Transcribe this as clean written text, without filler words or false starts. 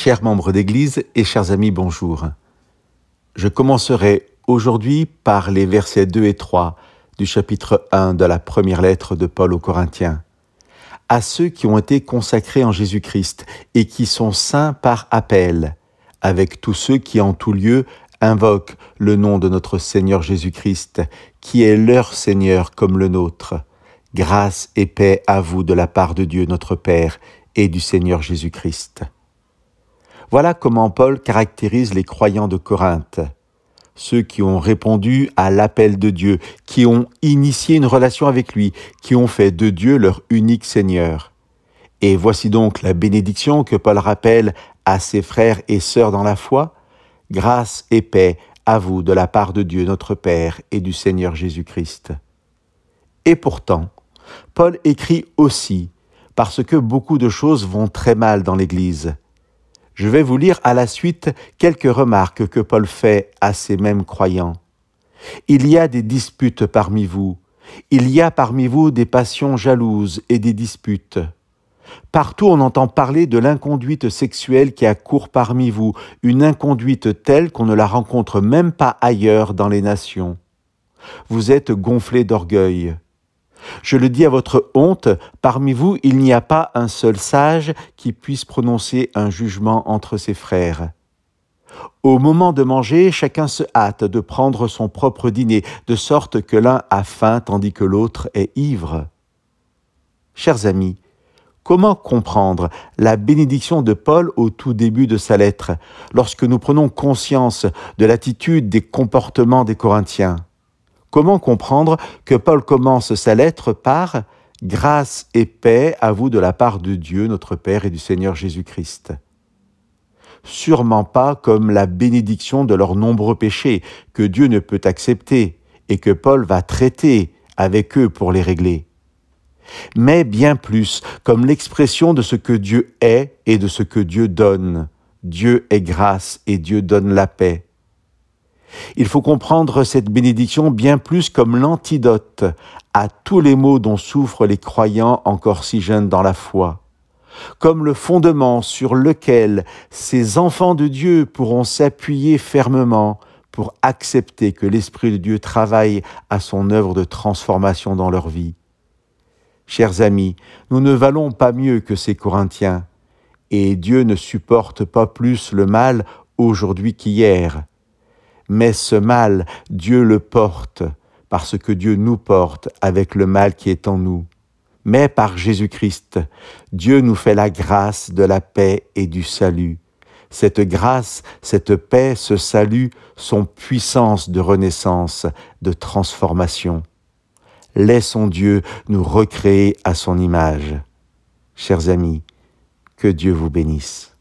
Chers membres d'Église et chers amis, bonjour. Je commencerai aujourd'hui par les versets 2 et 3 du chapitre 1 de la première lettre de Paul aux Corinthiens. À ceux qui ont été consacrés en Jésus-Christ et qui sont saints par appel, avec tous ceux qui en tout lieu invoquent le nom de notre Seigneur Jésus-Christ, qui est leur Seigneur comme le nôtre. Grâce et paix à vous de la part de Dieu notre Père et du Seigneur Jésus-Christ. Voilà comment Paul caractérise les croyants de Corinthe, ceux qui ont répondu à l'appel de Dieu, qui ont initié une relation avec lui, qui ont fait de Dieu leur unique Seigneur. Et voici donc la bénédiction que Paul rappelle à ses frères et sœurs dans la foi. Grâce et paix à vous de la part de Dieu notre Père et du Seigneur Jésus-Christ. Et pourtant, Paul écrit aussi parce que beaucoup de choses vont très mal dans l'Église. Je vais vous lire à la suite quelques remarques que Paul fait à ces mêmes croyants. Il y a des disputes parmi vous. Il y a parmi vous des passions jalouses et des disputes. Partout on entend parler de l'inconduite sexuelle qui accourt parmi vous, une inconduite telle qu'on ne la rencontre même pas ailleurs dans les nations. Vous êtes gonflés d'orgueil. Je le dis à votre honte, parmi vous, il n'y a pas un seul sage qui puisse prononcer un jugement entre ses frères. Au moment de manger, chacun se hâte de prendre son propre dîner, de sorte que l'un a faim tandis que l'autre est ivre. Chers amis, comment comprendre la bénédiction de Paul au tout début de sa lettre, lorsque nous prenons conscience de l'attitude des comportements des Corinthiens? Comment comprendre que Paul commence sa lettre par « Grâce et paix à vous de la part de Dieu, notre Père et du Seigneur Jésus-Christ » ? Sûrement pas comme la bénédiction de leurs nombreux péchés que Dieu ne peut accepter et que Paul va traiter avec eux pour les régler. Mais bien plus comme l'expression de ce que Dieu est et de ce que Dieu donne. Dieu est grâce et Dieu donne la paix. Il faut comprendre cette bénédiction bien plus comme l'antidote à tous les maux dont souffrent les croyants encore si jeunes dans la foi, comme le fondement sur lequel ces enfants de Dieu pourront s'appuyer fermement pour accepter que l'Esprit de Dieu travaille à son œuvre de transformation dans leur vie. Chers amis, nous ne valons pas mieux que ces Corinthiens, et Dieu ne supporte pas plus le mal aujourd'hui qu'hier. Mais ce mal, Dieu le porte, parce que Dieu nous porte avec le mal qui est en nous. Mais par Jésus-Christ, Dieu nous fait la grâce de la paix et du salut. Cette grâce, cette paix, ce salut sont puissance de renaissance, de transformation. Laissons Dieu nous recréer à son image. Chers amis, que Dieu vous bénisse.